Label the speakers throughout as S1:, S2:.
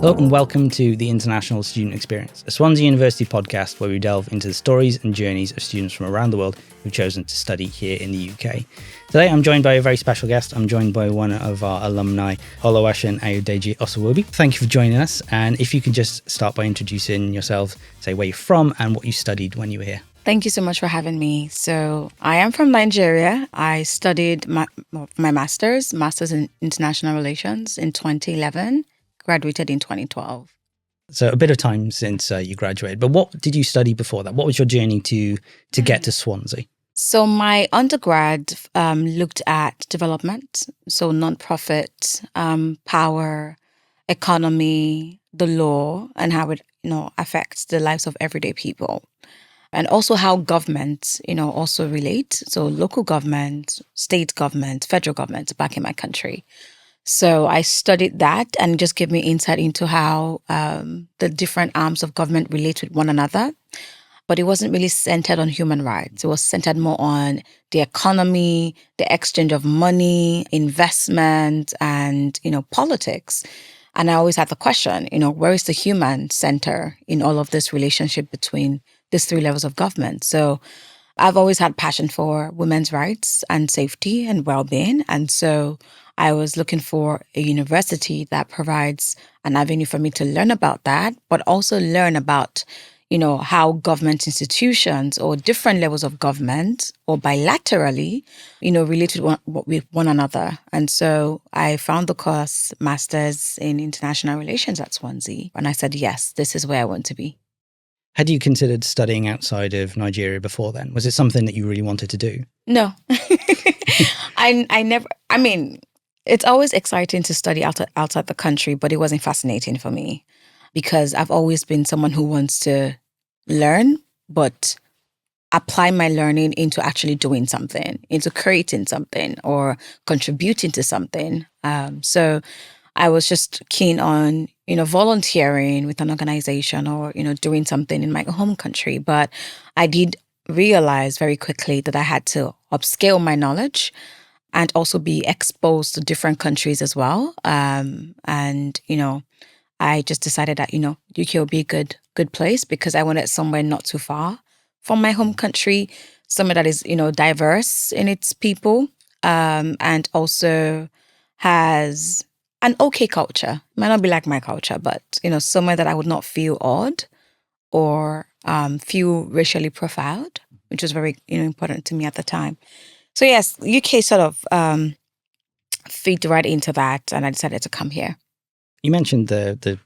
S1: Hello and welcome to the International Student Experience, a Swansea University podcast where we delve into the stories and journeys of students from around the world who've chosen to study here in the UK. Today I'm joined by a very special guest. I'm joined by one of our alumni, Oluwaseun Ayodeji Osawobi. Thank you for joining us, and if you could just start by introducing yourself, say where you're from and what you studied when you were here.
S2: Thank you so much for having me. So I am from Nigeria. I studied my master's in international relations in 2011, graduated in 2012.
S1: So a bit of time since you graduated, but what did you study before that? What was your journey to get to Swansea?
S2: So my undergrad looked at development, so nonprofit, power, economy, the law, and how it affects the lives of everyday people. And also how government, also relate. So local government, state government, federal government back in my country. So I studied that and it just gave me insight into how the different arms of government relate with one another. But it wasn't really centered on human rights. It was centered more on the economy, the exchange of money, investment, and, politics. And I always had the question, where is the human center in all of this relationship between these three levels of government? So I've always had passion for women's rights and safety and well-being. And so I was looking for a university that provides an avenue for me to learn about that, but also learn about, how government institutions or different levels of government or bilaterally, relate with one another. And so I found the course Masters in International Relations at Swansea. And I said, yes, this is where I want to be.
S1: Had you considered studying outside of Nigeria before then? Was it something that you really wanted to do?
S2: No. I never, it's always exciting to study outside the country, but it wasn't fascinating for me because I've always been someone who wants to learn, but apply my learning into actually doing something, into creating something or contributing to something. So I was just keen on, volunteering with an organization or, doing something in my home country. But I did realize very quickly that I had to upscale my knowledge and also be exposed to different countries as well. I just decided that, UK would be a good place because I wanted somewhere not too far from my home country, somewhere that is, diverse in its people, and also has an okay culture. It might not be like my culture, but, somewhere that I would not feel odd or feel racially profiled, which was very, important to me at the time. So yes, UK sort of fit right into that, and I decided to come here.
S1: You mentioned the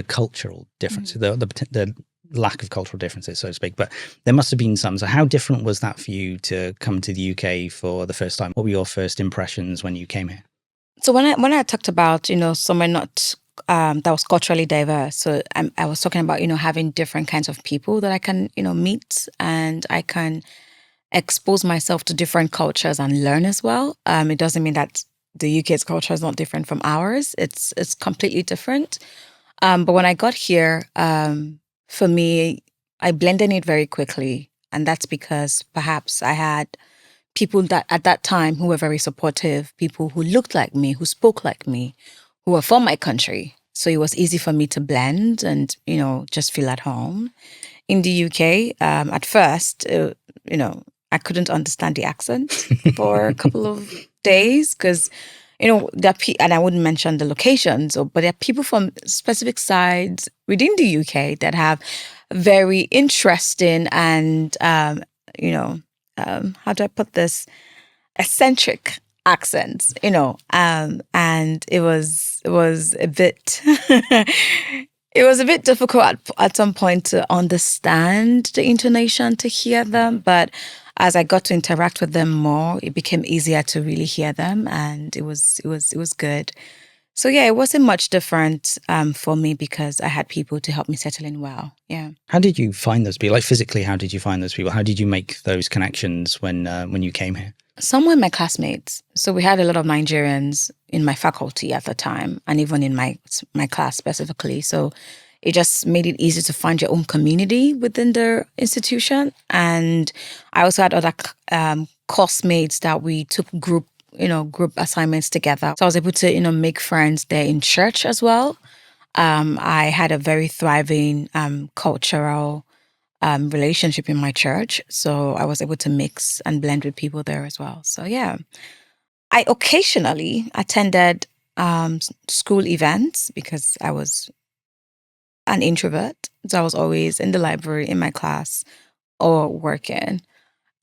S1: cultural differences, the lack of cultural differences, so to speak, but there must have been some. So how different was that for you to come to the UK for the first time? What were your first impressions when you came here?
S2: So when I talked about, somewhere not that was culturally diverse, so I was talking about, having different kinds of people that I can, meet, and I can expose myself to different cultures and learn as well. It doesn't mean that the UK's culture is not different from ours. It's completely different. But when I got here, for me, I blended it very quickly. And that's because perhaps I had people that at that time who were very supportive, people who looked like me, who spoke like me, who were from my country. So it was easy for me to blend and, just feel at home. In the UK, at first, I couldn't understand the accent for a couple of days because, there are and I wouldn't mention the locations, but there are people from specific sides within the UK that have very interesting and, how do I put this, eccentric accents, and it was a bit, it was a bit difficult at some point to understand the intonation, to hear them, but as I got to interact with them more, it became easier to really hear them, and it was good. So yeah, it wasn't much different for me because I had people to help me settle in well. Yeah.
S1: How did you find those people? Like physically, how did you find those people? How did you make those connections when you came here?
S2: Some were my classmates. So we had a lot of Nigerians in my faculty at the time, and even in my class specifically. So it just made it easy to find your own community within the institution. And I also had other course mates that we took group assignments together. So I was able to, make friends there in church as well. I had a very thriving cultural relationship in my church. So I was able to mix and blend with people there as well. So yeah, I occasionally attended school events because I was an introvert. So I was always in the library, in my class, or working.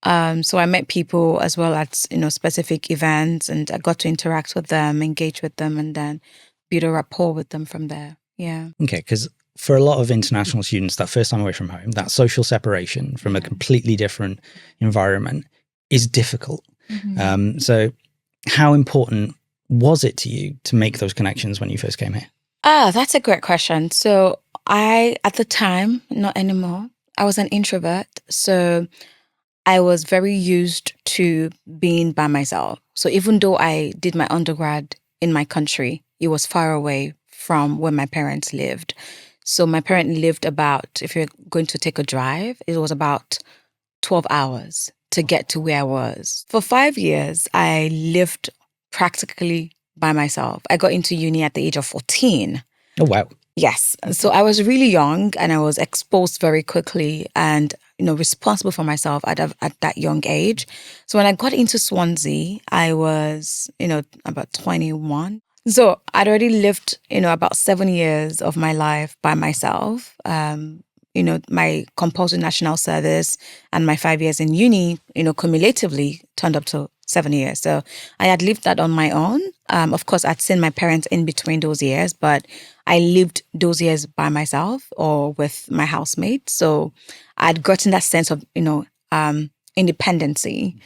S2: So I met people as well at specific events, and I got to interact with them, engage with them, and then build a rapport with them from there. Yeah.
S1: Okay, because for a lot of international students, that first time away from home, that social separation from a completely different environment is difficult. So how important was it to you to make those connections when you first came here?
S2: That's a great question. So at the time, not anymore, I was an introvert. So I was very used to being by myself. So even though I did my undergrad in my country, it was far away from where my parents lived. So my parents lived about, if you're going to take a drive, it was about 12 hours to get to where I was. For 5 years, I lived practically by myself. I got into uni at the age of 14.
S1: Oh, wow.
S2: Yes. So I was really young and I was exposed very quickly and, responsible for myself at that young age. So when I got into Swansea, I was, about 21. So I'd already lived, about 7 years of my life by myself. My compulsory national service and my 5 years in uni, cumulatively turned up to 7 years. So I had lived that on my own. Of course, I'd seen my parents in between those years, but I lived those years by myself or with my housemates. So I'd gotten that sense of, independency.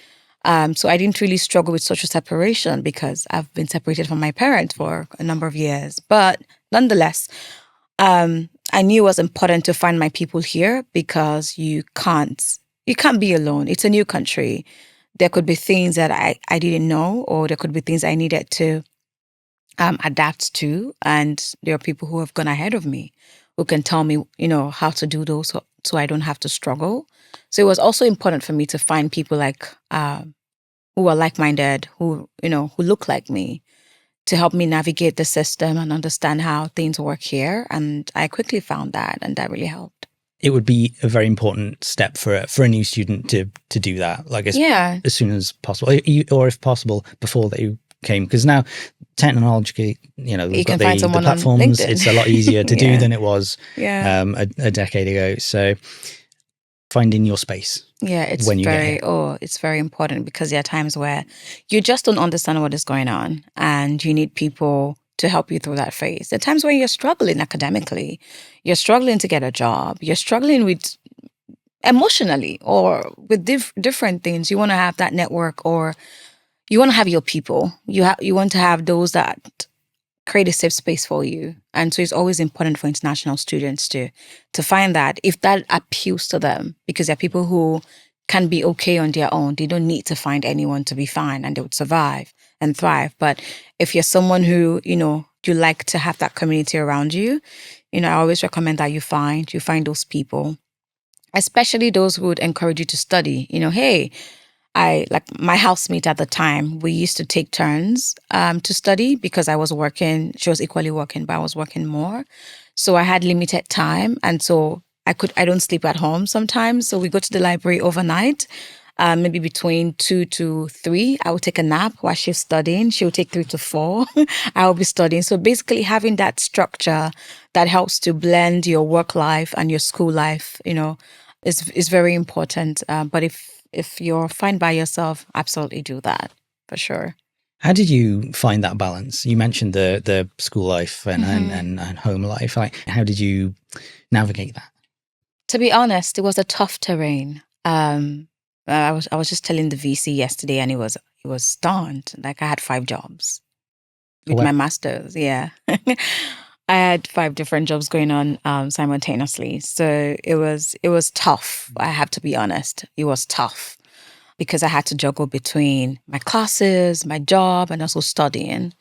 S2: So I didn't really struggle with social separation because I've been separated from my parents for a number of years. But nonetheless, I knew it was important to find my people here because you can't be alone. It's a new country. There could be things that I didn't know, or there could be things I needed to adapt to. And there are people who have gone ahead of me who can tell me, how to do those so I don't have to struggle. So it was also important for me to find people like who are like-minded, who look like me, to help me navigate the system and understand how things work here. And I quickly found that, and that really helped.
S1: It would be a very important step for a new student to do that, like as soon as possible, or if possible, before they came. Because now, technologically, we've got the platforms. It's a lot easier to do than it was a decade ago. So finding your space.
S2: Yeah, it's it's very important because there are times where you just don't understand what is going on and you need people to help you through that phase. There are times where you're struggling academically, you're struggling to get a job, you're struggling with emotionally or with different things. You want to have that network, or you want to have your people. You want to have those that create a safe space for you. And so it's always important for international students to find that, if that appeals to them, because there are people who can be okay on their own. They don't need to find anyone to be fine, and they would survive and thrive. But if you're someone who, you like to have that community around you, I always recommend that you find those people, especially those who would encourage you to study. Hey, my housemate at the time, we used to take turns to study because I was working. She was equally working, but I was working more. So I had limited time. And so I don't sleep at home sometimes. So we go to the library overnight, maybe between 2 to 3. I would take a nap while she's studying. She would take 3 to 4. I will be studying. So basically having that structure that helps to blend your work life and your school life, is very important. But if you're fine by yourself, absolutely do that, for sure.
S1: How did you find that balance? You mentioned the school life and home life. How did you navigate that?
S2: To be honest, it was a tough terrain. I was just telling the VC yesterday, and he was stunned. Like, I had 5 jobs with my master's. Yeah. I had 5 different jobs going on simultaneously. So it was tough. I have to be honest. It was tough because I had to juggle between my classes, my job, and also studying.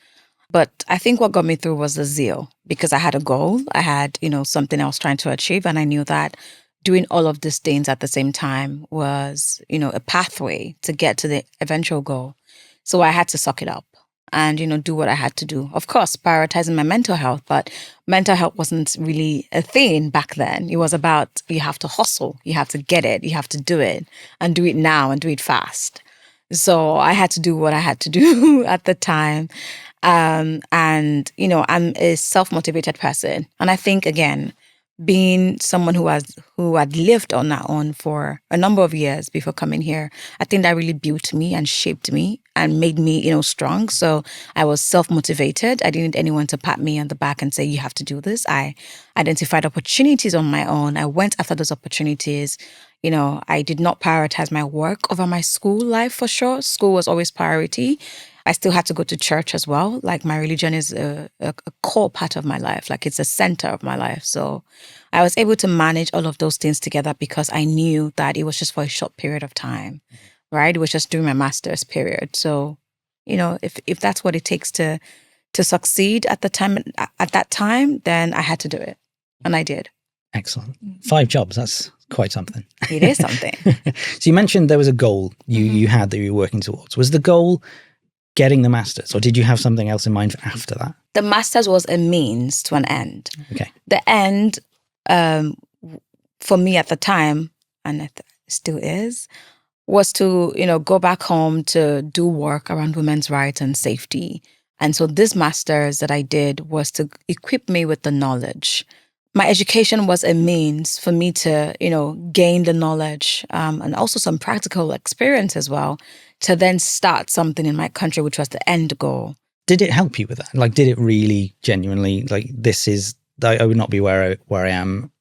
S2: But I think what got me through was the zeal, because I had a goal. I had, something I was trying to achieve. And I knew that doing all of these things at the same time was, a pathway to get to the eventual goal. So I had to suck it up. and, do what I had to do. Of course, prioritizing my mental health, but mental health wasn't really a thing back then. It was about, you have to hustle, you have to get it, you have to do it, and do it now and do it fast. So I had to do what I had to do at the time. And, I'm a self-motivated person. And I think, again, being someone who had lived on that own for a number of years before coming here, I think that really built me and shaped me and made me, strong. So I was self-motivated. I didn't need anyone to pat me on the back and say, you have to do this. I identified opportunities on my own. I went after those opportunities. I did not prioritize my work over my school life for sure. School was always priority. I still had to go to church as well. Like, my religion is a core part of my life. Like, it's a center of my life. So I was able to manage all of those things together because I knew that it was just for a short period of time, right? It was just during my master's period. So, if that's what it takes to succeed at that time, then I had to do it. And I did.
S1: Excellent. 5 jobs. That's quite something.
S2: It is something.
S1: So you mentioned there was a goal you had that you were working towards. Was the goal getting the master's, or did you have something else in mind for after that?
S2: The master's was a means to an end.
S1: Okay.
S2: The end, for me at the time, and it still is, was to, go back home to do work around women's rights and safety. And so this master's that I did was to equip me with the knowledge. My education was a means for me to, gain the knowledge and also some practical experience as well, to then start something in my country, which was the end goal.
S1: Did it help you with that? Like, did it really genuinely, I would not be where I am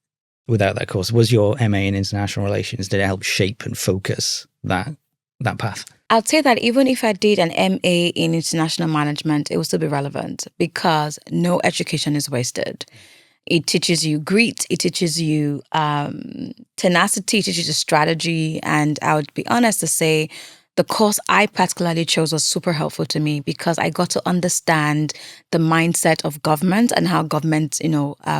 S1: without that course. Was your MA in international relations, did it help shape and focus that path?
S2: I'd say that even if I did an MA in international management, it would still be relevant because no education is wasted. It teaches you grit, it teaches you tenacity, it teaches you strategy. And I would be honest to say, the course I particularly chose was super helpful to me because I got to understand the mindset of government and how government,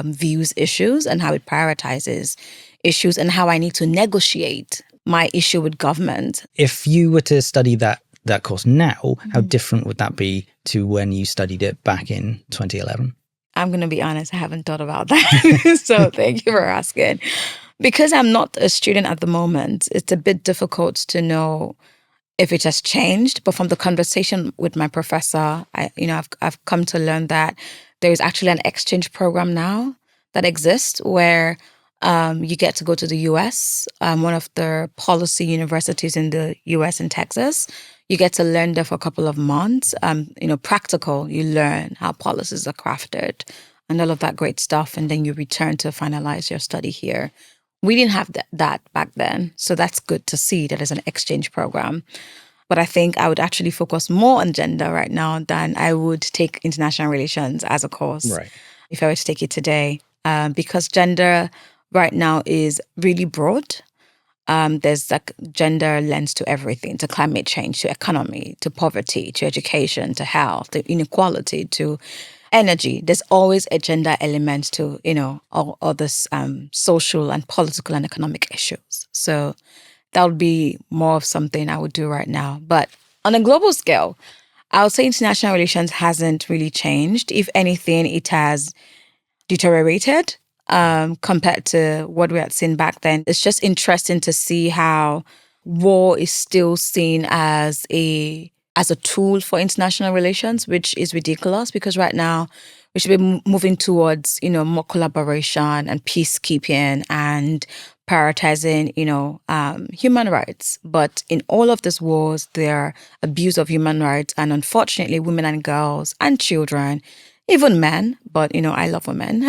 S2: views issues and how it prioritizes issues and how I need to negotiate my issue with government.
S1: If you were to study that course now, how different would that be to when you studied it back in 2011?
S2: I'm going to be honest, I haven't thought about that. So thank you for asking. Because I'm not a student at the moment, it's a bit difficult to know if it has changed. But from the conversation with my professor, I've come to learn that there is actually an exchange program now that exists where you get to go to the US, one of the policy universities in the US in Texas. You get to learn there for a couple of months. Practical, you learn how policies are crafted and all of that great stuff. And then you return to finalize your study here. We didn't have that back then. So that's good to see that there's an exchange program. But I think I would actually focus more on gender right now than I would take international relations as a course,
S1: right,
S2: if I were to take it today. Because gender right now is really broad. There's like gender lens to everything, to climate change, to economy, to poverty, to education, to health, to inequality, to energy. There's always a gender element to, all this social and political and economic issues. So that would be more of something I would do right now. But on a global scale, I would say international relations hasn't really changed. If anything, it has deteriorated compared to what we had seen back then. It's just interesting to see how war is still seen as a tool for international relations, which is ridiculous because right now we should be moving towards, more collaboration and peacekeeping and prioritizing, human rights. But in all of these wars, there are abuse of human rights. And unfortunately, women and girls and children, even men, but, I love women.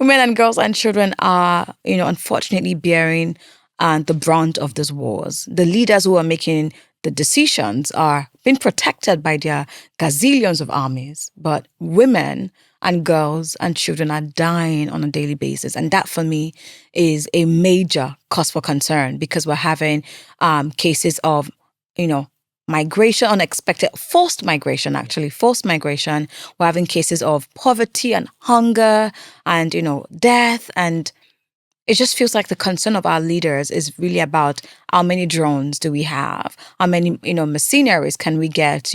S2: Women and girls and children are, unfortunately bearing the brunt of these wars. The leaders who are making the decisions are being protected by their gazillions of armies, but women and girls and children are dying on a daily basis. And that, for me, is a major cause for concern because we're having cases of, migration, unexpected, forced migration. We're having cases of poverty and hunger and, death. And it just feels like the concern of our leaders is really about how many drones do we have, how many mercenaries can we get,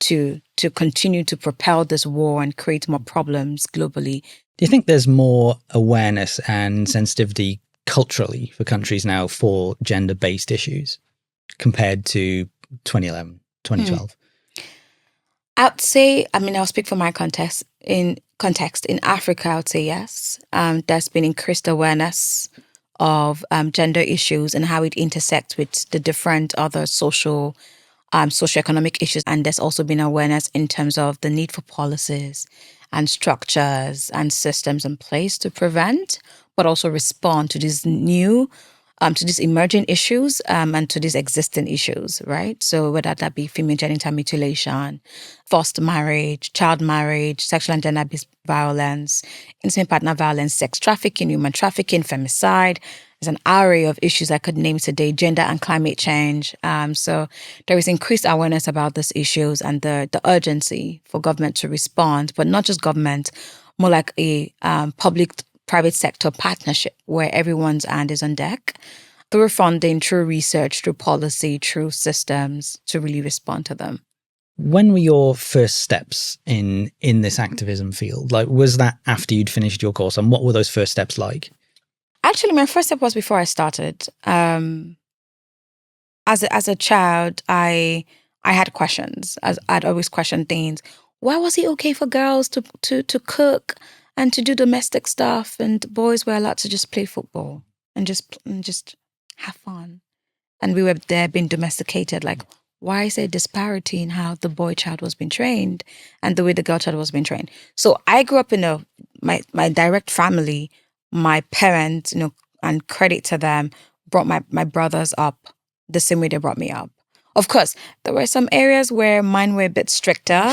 S2: to continue to propel this war and create more problems globally.
S1: Do you think there's more awareness and sensitivity culturally for countries now for gender-based issues compared to 2011, 2012?
S2: I'd say, I'll speak for my context. In Africa, I would say yes. There's been increased awareness of gender issues and how it intersects with the different other socioeconomic issues. And there's also been awareness in terms of the need for policies and structures and systems in place to prevent, but also respond to these to these emerging issues and to these existing issues, right? So whether that be female genital mutilation, forced marriage, child marriage, sexual and gender-based violence, intimate partner violence, sex trafficking, human trafficking, femicide. There's an array of issues I could name today, gender and climate change. So there is increased awareness about these issues and the urgency for government to respond, but not just government, more like a public-private sector partnership where everyone's hand is on deck through funding, through research, through policy, through systems to really respond to them.
S1: When were your first steps in this activism field? Like, was that after you'd finished your course, and what were those first steps like?
S2: Actually, my first step was before I started. As a child, I had questions. I'd always questioned things. Why was it okay for girls to cook and to do domestic stuff, and boys were allowed to just play football and just have fun? And we were there being domesticated. Like, why is there a disparity in how the boy child was being trained and the way the girl child was being trained? So I grew up in my direct family. My parents, and credit to them, brought my brothers up the same way they brought me up. Of course, there were some areas where mine were a bit stricter,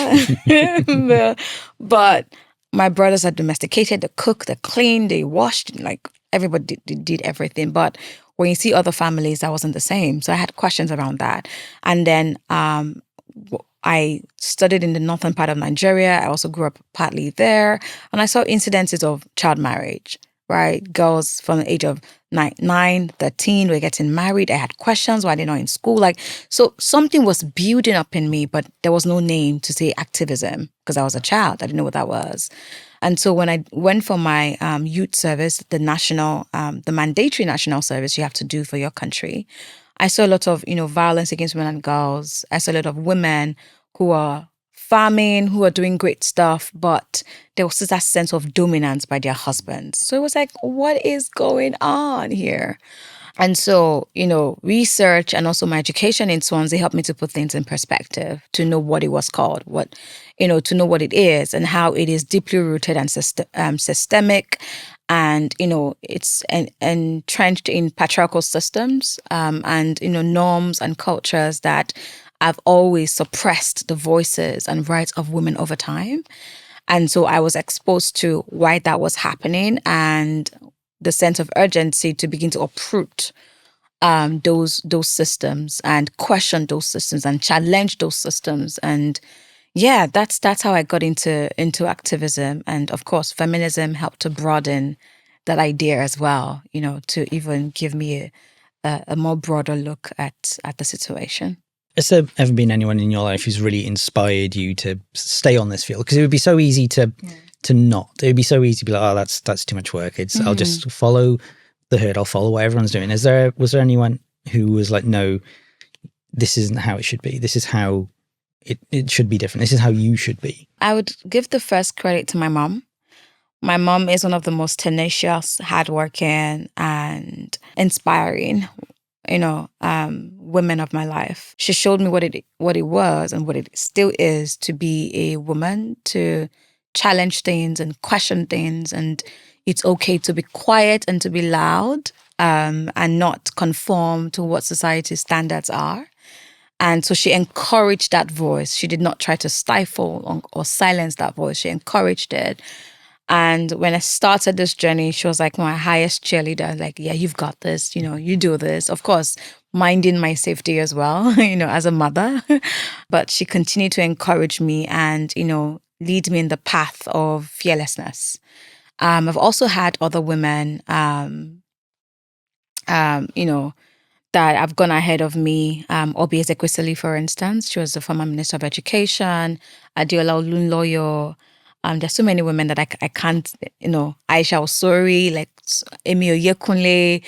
S2: but my brothers are domesticated. They cook, they clean, they washed, like everybody did everything. But when you see other families, that wasn't the same. So I had questions around that. And then I studied in the northern part of Nigeria. I also grew up partly there. And I saw incidences of child marriage. Right? Girls from the age of 9, 13 were getting married. I had questions. Why they're not in school? So something was building up in me, but there was no name to say activism because I was a child. I didn't know what that was. And so when I went for my youth service, the mandatory national service you have to do for your country, I saw a lot of, violence against women and girls. I saw a lot of women who are farming, who are doing great stuff, but there was that sense of dominance by their husbands. So it was like, what is going on here? And so, research and also my education in Swansea helped me to put things in perspective, to know what it was called, to know what it is and how it is deeply rooted and systemic. And, it's entrenched in patriarchal systems and, norms and cultures that I've always suppressed the voices and rights of women over time. And so I was exposed to why that was happening and the sense of urgency to begin to uproot those systems and question those systems and challenge those systems. And yeah, that's how I got into activism. And of course, feminism helped to broaden that idea as well, to even give me a more broader look at the situation.
S1: Has there ever been anyone in your life who's really inspired you to stay on this field? Because it would be so easy to not. It would be so easy to be like, oh, that's too much work. I'll just follow the herd. I'll follow what everyone's doing. Was there anyone who was like, no, this isn't how it should be. This is how it should be different. This is how you should be.
S2: I would give the first credit to my mom. My mom is one of the most tenacious, hardworking, and inspiring women of my life. She showed me what it was and what it still is to be a woman, to challenge things and question things, and it's okay to be quiet and to be loud and not conform to what society's standards are. And so she encouraged that voice. She did not try to stifle or silence that voice. She encouraged it. And when I started this journey, she was like my highest cheerleader. Like, yeah, you've got this, you do this. Of course, minding my safety as well, as a mother. But she continued to encourage me and, lead me in the path of fearlessness. I've also had other women you know, that have gone ahead of me. Obi Ezekwesili, for instance, she was the former Minister of Education. Adiola Olunloyo. There's so many women that I can't, Aisha Osori, like Emi Oyekunle,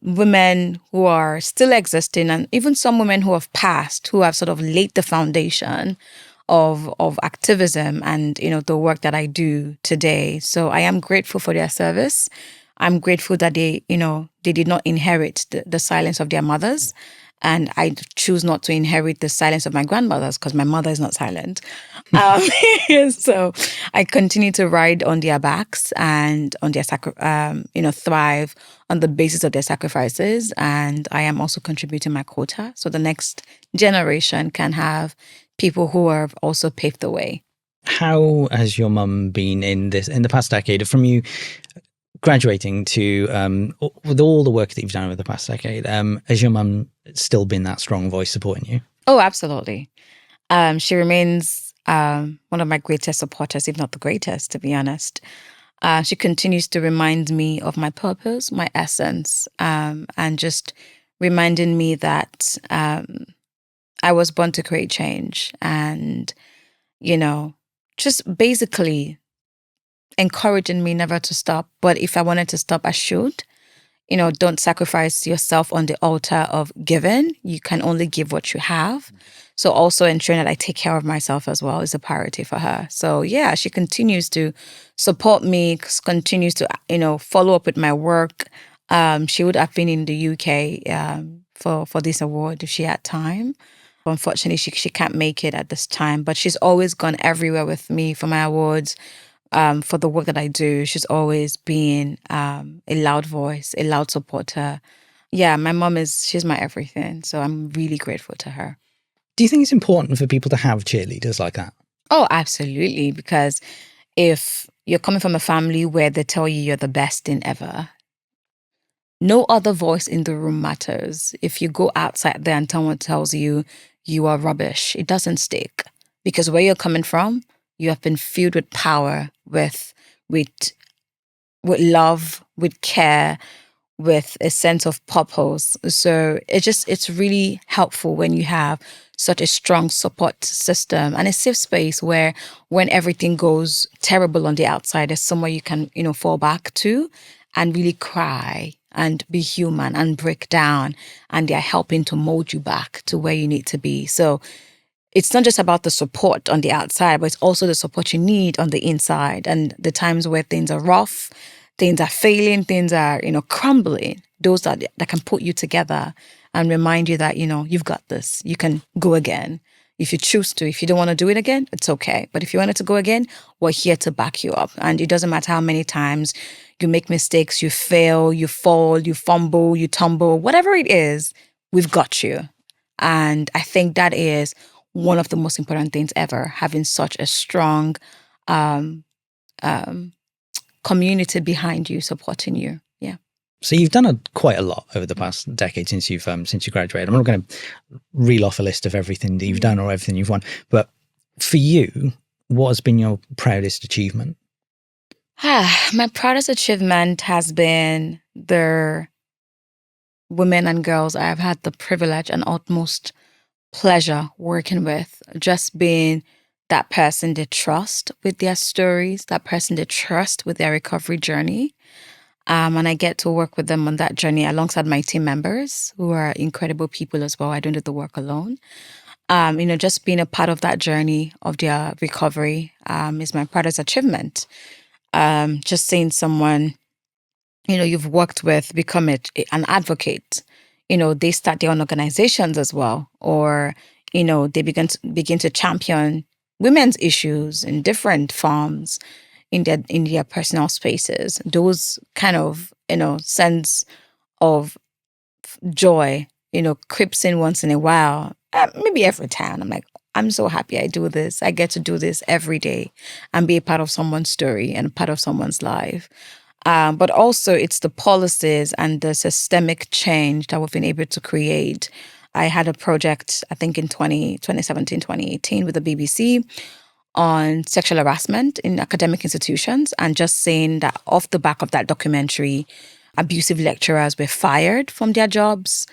S2: women who are still existing, and even some women who have passed, who have sort of laid the foundation of activism and the work that I do today. So I am grateful for their service. I'm grateful that they did not inherit the silence of their mothers. And I choose not to inherit the silence of my grandmothers because my mother is not silent. Um, so I continue to ride on their backs and on their thrive on the basis of their sacrifices. And I am also contributing my quota, so the next generation can have people who have also paved the way.
S1: How has your mum been in the past decade, from you graduating to with all the work that you've done over the past decade? Has your mum still been that strong voice supporting you?
S2: Oh, absolutely. She remains one of my greatest supporters, if not the greatest, to be honest. She continues to remind me of my purpose, my essence, and just reminding me that I was born to create change, and just basically encouraging me never to stop. But if I wanted to stop, I should. Don't sacrifice yourself on the altar of giving. You can only give what you have. So also ensuring that I take care of myself as well is a priority for her. So yeah, she continues to support me, continues to, follow up with my work. She would have been in the UK for this award if she had time. Unfortunately, she can't make it at this time, but she's always gone everywhere with me for my awards. For the work that I do, she's always been a loud voice, a loud supporter. Yeah, my mom she's my everything. So I'm really grateful to her.
S1: Do you think it's important for people to have cheerleaders like that?
S2: Oh, absolutely. Because if you're coming from a family where they tell you you're the best thing ever, no other voice in the room matters. If you go outside there and someone tells you you are rubbish, it doesn't stick. Because where you're coming from, you have been filled with power, with love, with care, with a sense of purpose. So it's really helpful when you have such a strong support system and a safe space where when everything goes terrible on the outside, there's somewhere you can, fall back to and really cry and be human and break down, and they're helping to mold you back to where you need to be. So it's not just about the support on the outside, but it's also the support you need on the inside. And the times where things are rough, things are failing, things are, crumbling, those that can put you together and remind you that, you've got this. You can go again if you choose to. If you don't want to do it again, it's okay. But if you want it to go again, we're here to back you up. And it doesn't matter how many times you make mistakes, you fail, you fall, you fumble, you tumble, whatever it is, we've got you. And I think that is one of the most important things ever, having such a strong community behind you, supporting you. Yeah.
S1: So you've done quite a lot over the past decade since you graduated. I'm not going to reel off a list of everything that you've done or everything you've won, but for you, what has been your proudest achievement?
S2: My proudest achievement has been the women and girls I have had the privilege and utmost pleasure working with, just being that person they trust with their stories, that person they trust with their recovery journey. And I get to work with them on that journey alongside my team members who are incredible people as well. I don't do the work alone. Just being a part of that journey of their recovery is my proudest achievement. Just seeing someone, you've worked with become an advocate. They start their own organizations as well, or, they begin to champion women's issues in different forms in their personal spaces. Those kind of, sense of joy, creeps in once in a while, maybe every time. I'm like, I'm so happy I do this. I get to do this every day and be a part of someone's story and a part of someone's life. But also it's the policies and the systemic change that we've been able to create. I had a project, I think in 2017, 2018 with the BBC on sexual harassment in academic institutions, and just saying that off the back of that documentary, abusive lecturers were fired from their jobs.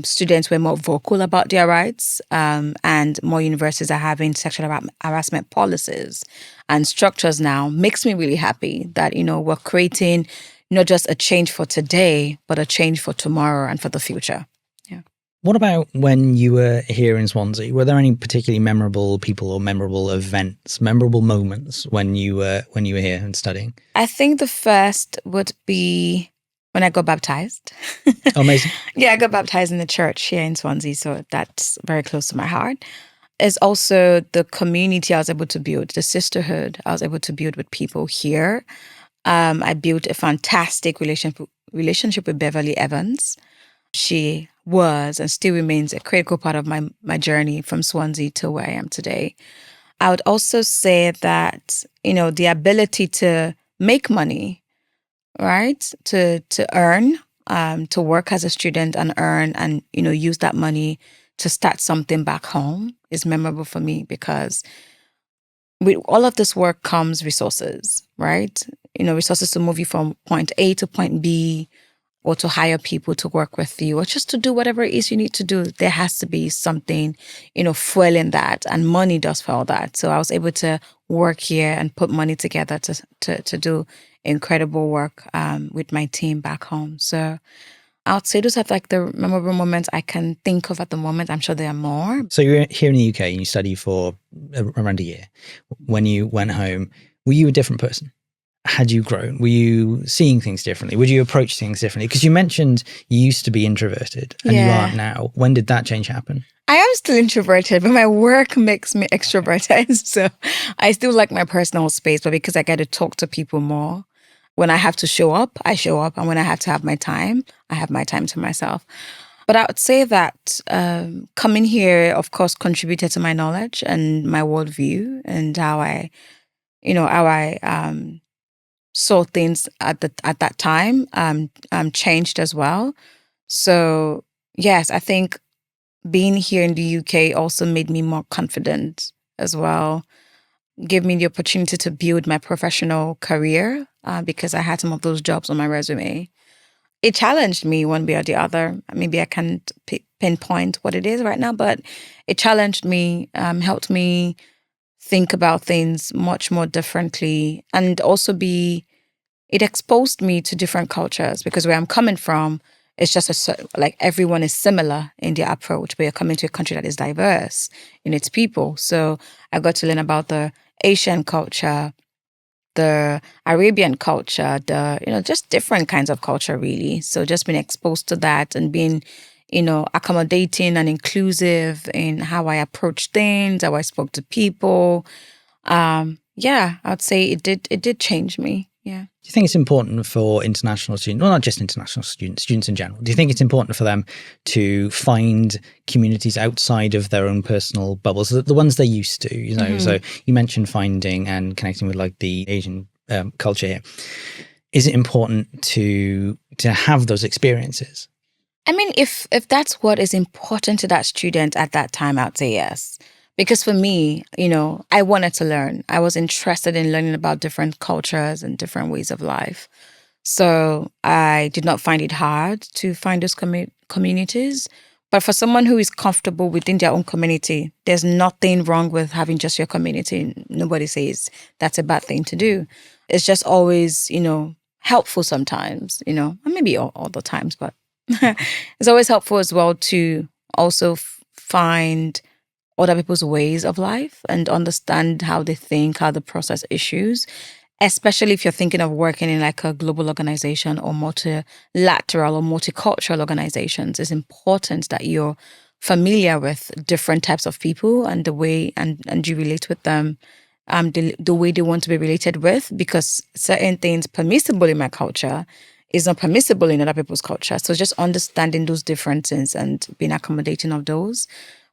S2: Students were more vocal about their rights, and more universities are having sexual harassment policies and structures now. Makes me really happy that, we're creating not just a change for today, but a change for tomorrow and for the future. Yeah.
S1: What about when you were here in Swansea? Were there any particularly memorable people or memorable events, memorable moments when you were here and studying?
S2: I think the first would be when I got baptized.
S1: Oh, amazing.
S2: Yeah, I got baptized in the church here in Swansea, so that's very close to my heart. It's also the community I was able to build, the sisterhood I was able to build with people here. I built a fantastic relationship with Beverly Evans. She was and still remains a critical part of my journey from Swansea to where I am today. I would also say that, the ability to make money, right? To earn, to work as a student and earn and, use that money to start something back home is memorable for me, because with all of this work comes resources, right? Resources to move you from point A to point B, or to hire people to work with you, or just to do whatever it is you need to do. There has to be something, fueling that, and money does fuel that. So I was able to work here and put money together to do incredible work with my team back home. So I would say those are like the memorable moments I can think of at the moment. I'm sure there are more.
S1: So you're here in the UK and you study for around a year. When you went home, were you a different person? Had you grown? Were you seeing things differently? Would you approach things differently? Because you mentioned you used to be introverted and you aren't now. When did that change happen?
S2: I am still introverted, but my work makes me extroverted. So I still like my personal space, but because I get to talk to people more, when I have to show up, I show up. And when I have to have my time, I have my time to myself. But I would say that coming here, of course, contributed to my knowledge and my worldview, and how I saw things at that time changed as well. So yes, I think being here in the UK also made me more confident as well. Gave me the opportunity to build my professional career because I had some of those jobs on my resume. It challenged me one way or the other. Maybe I can't pinpoint what it is right now, but it challenged me, helped me think about things much more differently, and also it exposed me to different cultures, because where I'm coming from, it's just like everyone is similar in their approach, but you're coming to a country that is diverse in its people. So I got to learn about the Asian culture, the Arabian culture, just different kinds of culture, really. So just being exposed to that and being, accommodating and inclusive in how I approach things, how I spoke to people. I would say it did change me. Yeah.
S1: Do you think it's important for international students, well, not just international students in general, do you think it's important for them to find communities outside of their own personal bubbles, the ones they're used to,
S2: Mm-hmm.
S1: So you mentioned finding and connecting with like the Asian culture here. Is it important to have those experiences?
S2: I mean, if that's what is important to that student at that time, I'd say yes. Because for me, I wanted to learn. I was interested in learning about different cultures and different ways of life. So I did not find it hard to find those communities. But for someone who is comfortable within their own community, there's nothing wrong with having just your community. Nobody says that's a bad thing to do. It's just always, helpful sometimes, and maybe all the times, but it's always helpful as well to also find other people's ways of life and understand how they think, how they process issues, especially if you're thinking of working in like a global organization or multilateral or multicultural organizations. It's important that you're familiar with different types of people and the way and you relate with them, the way they want to be related with, because certain things permissible in my culture is not permissible in other people's culture. So just understanding those differences and being accommodating of those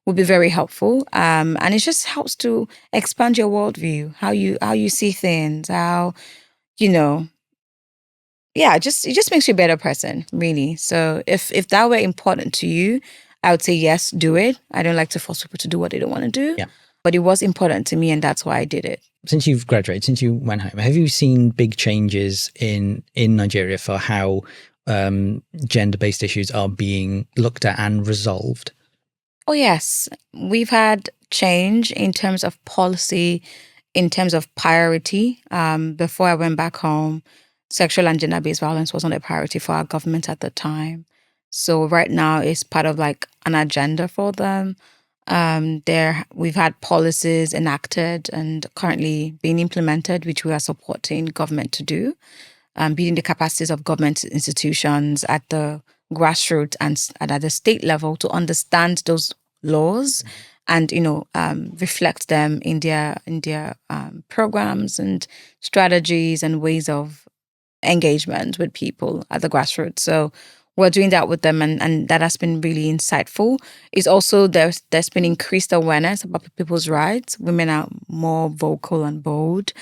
S2: would be very helpful. And it just helps to expand your worldview, how you see things, how, it just makes you a better person, really. So if that were important to you, I would say yes, do it. I don't like to force people to do what they don't want to do.
S1: Yeah.
S2: But it was important to me, and that's why I did it.
S1: Since you've graduated, since you went home, have you seen big changes in Nigeria for how gender-based issues are being looked at and resolved?
S2: Oh, yes. We've had change in terms of policy, in terms of priority. Before I went back home, sexual and gender-based violence wasn't a priority for our government at the time. So right now it's part of like an agenda for them. We've had policies enacted and currently being implemented, which we are supporting government to do, building the capacities of government institutions at the grassroots and at the state level to understand those laws and reflect them in their programs and strategies and ways of engagement with people at the grassroots. So we're doing that with them, and that has been really insightful. It's also there's been increased awareness about people's rights. Women are more vocal and bold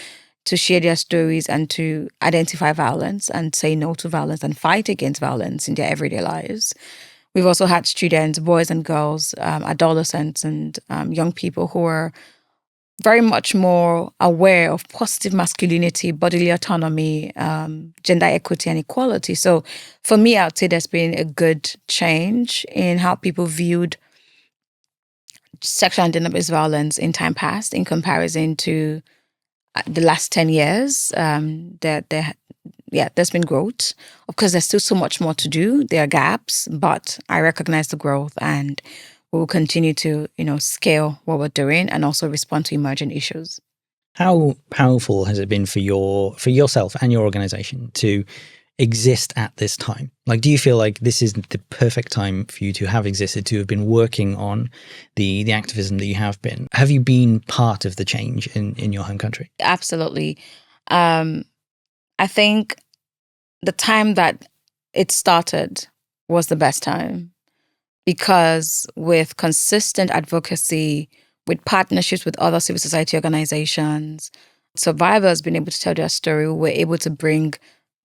S2: to share their stories and to identify violence and say no to violence and fight against violence in their everyday lives. We've also had students, boys and girls, adolescents and young people who are very much more aware of positive masculinity, bodily autonomy, gender equity and equality. So for me, I would say there's been a good change in how people viewed sexual and gender-based violence in time past in comparison to the last 10 years. There's been growth. Of course, there's still so much more to do. There are gaps, but I recognize the growth and we will continue to, scale what we're doing and also respond to emerging issues.
S1: How powerful has it been for yourself and your organization to exist at this time? Like, do you feel like this is the perfect time for you to have existed, to have been working on the activism that you have been? Have you been part of the change in your home country?
S2: Absolutely. I think the time that it started was the best time because with consistent advocacy, with partnerships with other civil society organizations, survivors being able to tell their story, we're able to bring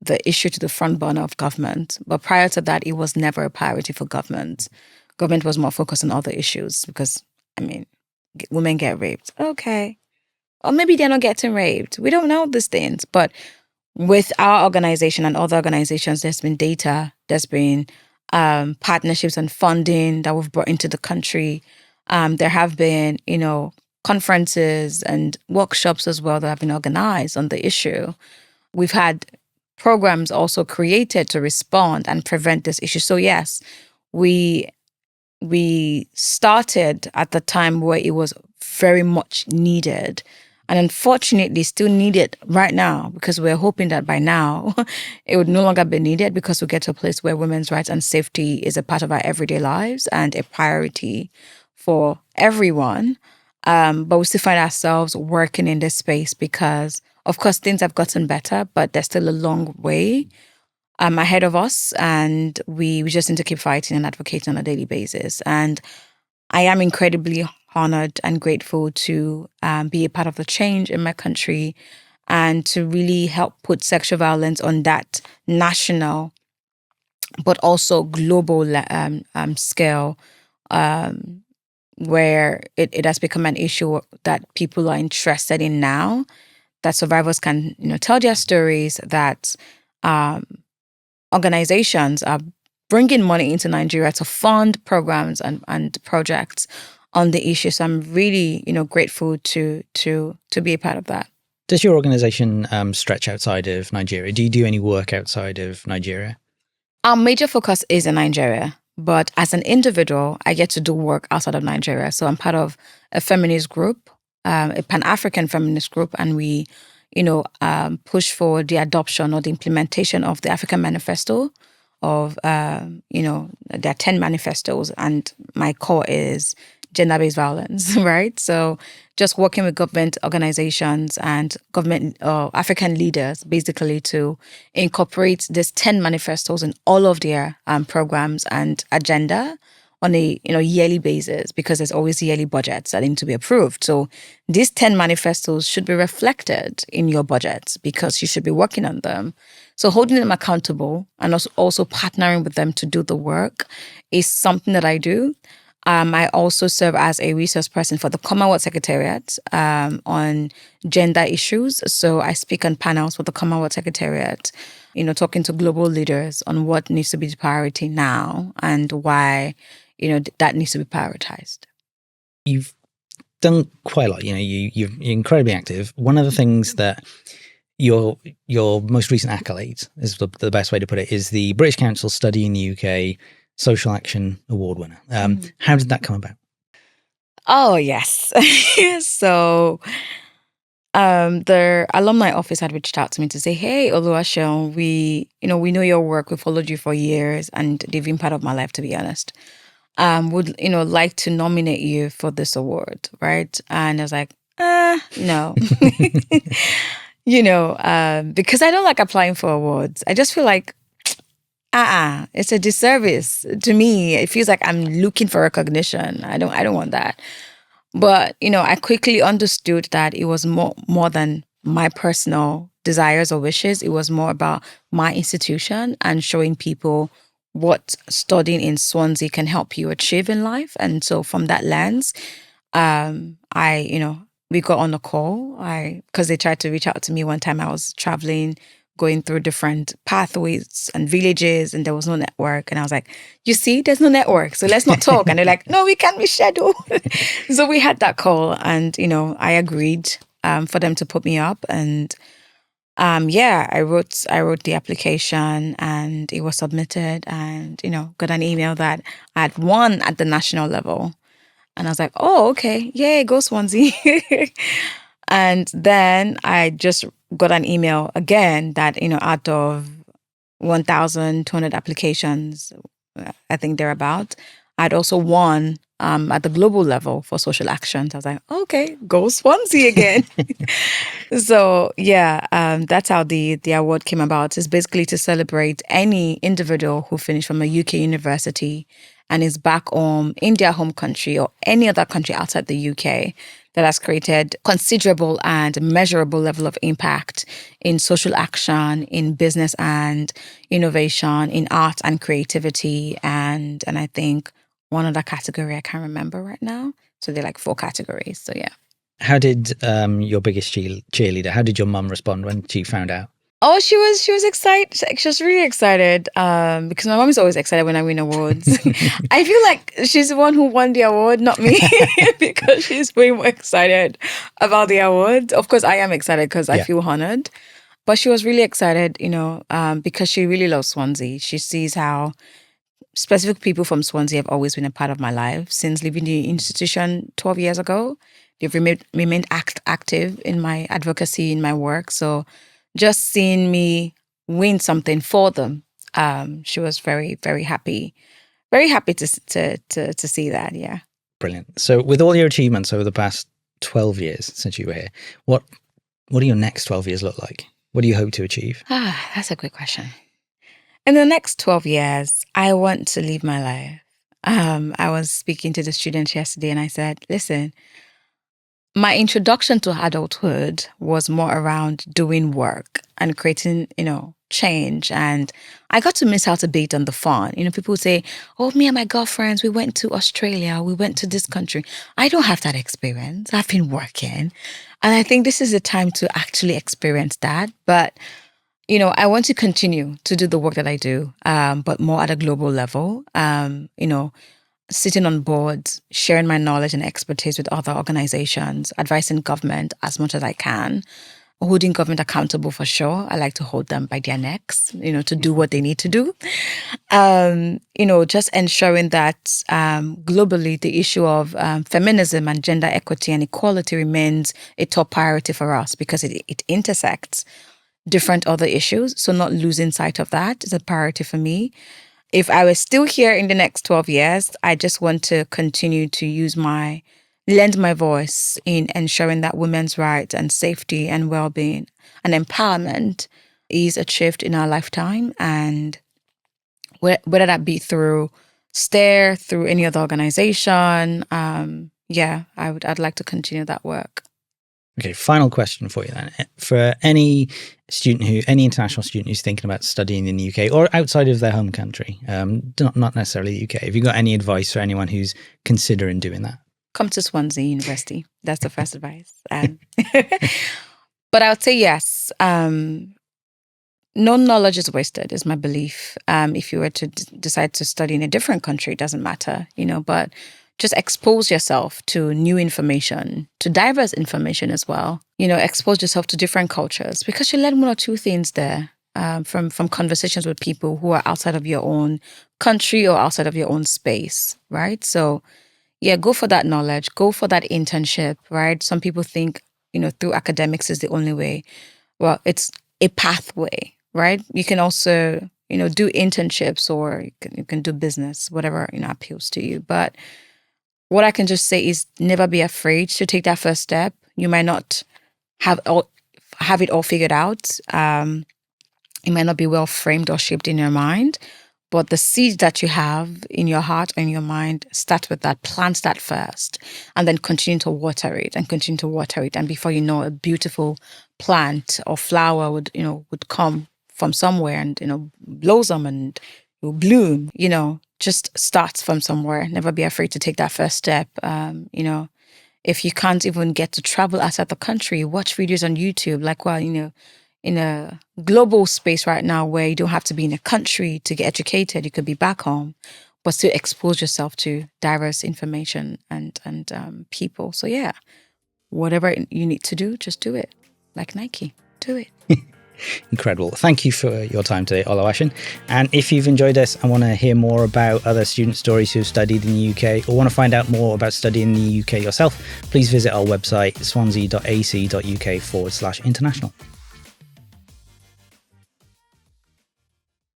S2: the issue to the front burner of government. But prior to that, it was never a priority for government. Government was more focused on other issues because, women get raped. Okay. Or maybe they're not getting raped. We don't know these things. But with our organization and other organizations, there's been data, there's been partnerships and funding that we've brought into the country. There have been, conferences and workshops as well that have been organized on the issue. We've had programs also created to respond and prevent this issue. So yes, we started at the time where it was very much needed. And unfortunately, still needed right now because we're hoping that by now it would no longer be needed because we get to a place where women's rights and safety is a part of our everyday lives and a priority for everyone. But we still find ourselves working in this space because, of course, things have gotten better, but there's still a long way ahead of us. And we just need to keep fighting and advocating on a daily basis. And I am incredibly honored and grateful to be a part of the change in my country and to really help put sexual violence on that national but also global scale where it has become an issue that people are interested in now, that survivors can tell their stories, that organizations are bringing money into Nigeria to fund programs and projects on the issue. So I'm really, grateful to be a part of that.
S1: Does your organization stretch outside of Nigeria? Do you do any work outside of Nigeria?
S2: Our major focus is in Nigeria, but as an individual, I get to do work outside of Nigeria. So I'm part of a feminist group, a Pan-African feminist group, and we, push for the adoption or the implementation of the African Manifesto of, there are 10 manifestos, and my core is gender-based violence, right? So just working with government organizations and government African leaders basically to incorporate these 10 manifestos in all of their programs and agenda on a yearly basis, because there's always yearly budgets that need to be approved. So these 10 manifestos should be reflected in your budgets because you should be working on them. So holding them accountable and also partnering with them to do the work is something that I do. I also serve as a resource person for the Commonwealth Secretariat on gender issues. So I speak on panels for the Commonwealth Secretariat, talking to global leaders on what needs to be the priority now and why, that needs to be prioritized.
S1: You've done quite a lot. You're incredibly active. One of the things that your most recent accolades is the best way to put it is the British Council Study in the UK Social Action Award winner. How did that come about?
S2: Oh, yes. So the alumni office had reached out to me to say, hey, Oluwaseun, we know your work. We followed you for years and they've been part of my life, to be honest. Would, like to nominate you for this award, right? And I was like, no. Because I don't like applying for awards. I just feel like, it's a disservice to me. It feels like I'm looking for recognition. I don't want that. But, I quickly understood that it was more than my personal desires or wishes. It was more about my institution and showing people what studying in Swansea can help you achieve in life. And so from that lens, we got on a call. Because they tried to reach out to me one time. I was traveling, going through different pathways and villages, and there was no network. And I was like, you see, there's no network, so let's not talk. And they're like, no, we can't reschedule. So we had that call, and, I agreed for them to put me up. And I wrote the application and it was submitted, and, got an email that I had won at the national level. And I was like, oh, okay, yay, go Swansea. And then I just got an email again that, out of 1,200 applications, I think thereabout, I'd also won at the global level for social action. So I was like, okay, go Swansea again. So that's how the award came about. It's basically to celebrate any individual who finished from a UK university and is back home in their home country or any other country outside the UK that has created considerable and measurable level of impact in social action, in business and innovation, in art and creativity, and I think one other category I can't remember right now. So they're like 4 categories. So yeah.
S1: How did your biggest cheerleader, how did your mum respond when she found out?
S2: Oh, she was excited. She was really excited because my mom is always excited when I win awards. I feel like she's the one who won the award, not me, because she's way more excited about the award. Of course, I am excited because I feel honored. But she was really excited, because she really loves Swansea. She sees how specific people from Swansea have always been a part of my life since leaving the institution 12 years ago. They've remained active in my advocacy, in my work. So just seeing me win something for them, she was very, very happy. Very happy to see that. Yeah.
S1: Brilliant. So with all your achievements over the past 12 years since you were here, what do your next 12 years look like? What do you hope to achieve?
S2: That's a good question. In the next 12 years, I want to live my life. I was speaking to the students yesterday and I said, listen, my introduction to adulthood was more around doing work and creating, change. And I got to miss out a bit on the fun. People say, oh, me and my girlfriends, we went to Australia, we went to this country. I don't have that experience. I've been working. And I think this is the time to actually experience that. But, I want to continue to do the work that I do, but more at a global level, sitting on boards, sharing my knowledge and expertise with other organizations, advising government as much as I can, holding government accountable for sure. I like to hold them by their necks, to do what they need to do. Just ensuring that globally the issue of feminism and gender equity and equality remains a top priority for us because it intersects different other issues. So not losing sight of that is a priority for me. If I was still here in the next 12 years, I just want to continue to lend my voice in ensuring that women's rights and safety and well-being and empowerment is achieved in our lifetime. And whether that be through STAIR, through any other organization, I'd like to continue that work.
S1: Okay, final question for you then. For any international student who's thinking about studying in the UK or outside of their home country, not necessarily the UK, have you got any advice for anyone who's considering doing that?
S2: Come to Swansea University. That's the first advice. But I would say yes. No knowledge is wasted, is my belief. If you were to decide to study in a different country, it doesn't matter, but just expose yourself to new information, to diverse information as well. Expose yourself to different cultures, because you learn one or two things there from conversations with people who are outside of your own country or outside of your own space, right? So yeah, go for that knowledge, go for that internship, right? Some people think, through academics is the only way. Well, it's a pathway, right? You can also, do internships, or you can do business, whatever, appeals to you. But what I can just say is never be afraid to take that first step. You might not have it all figured out. It might not be well framed or shaped in your mind, but the seed that you have in your heart and your mind, start with that, plant that first, and then continue to water it and continue to water it. And before you know, a beautiful plant or flower would come from somewhere and, blossom and will bloom, just start from somewhere. Never be afraid to take that first step. If you can't even get to travel outside the country, watch videos on YouTube. Like, in a global space right now where you don't have to be in a country to get educated, you could be back home, but still expose yourself to diverse information and people. So yeah, whatever you need to do, just do it. Like Nike, do it.
S1: Incredible. Thank you for your time today, Oluwaseun. And if you've enjoyed this and want to hear more about other student stories who've studied in the UK, or want to find out more about studying in the UK yourself, please visit our website, swansea.ac.uk/international.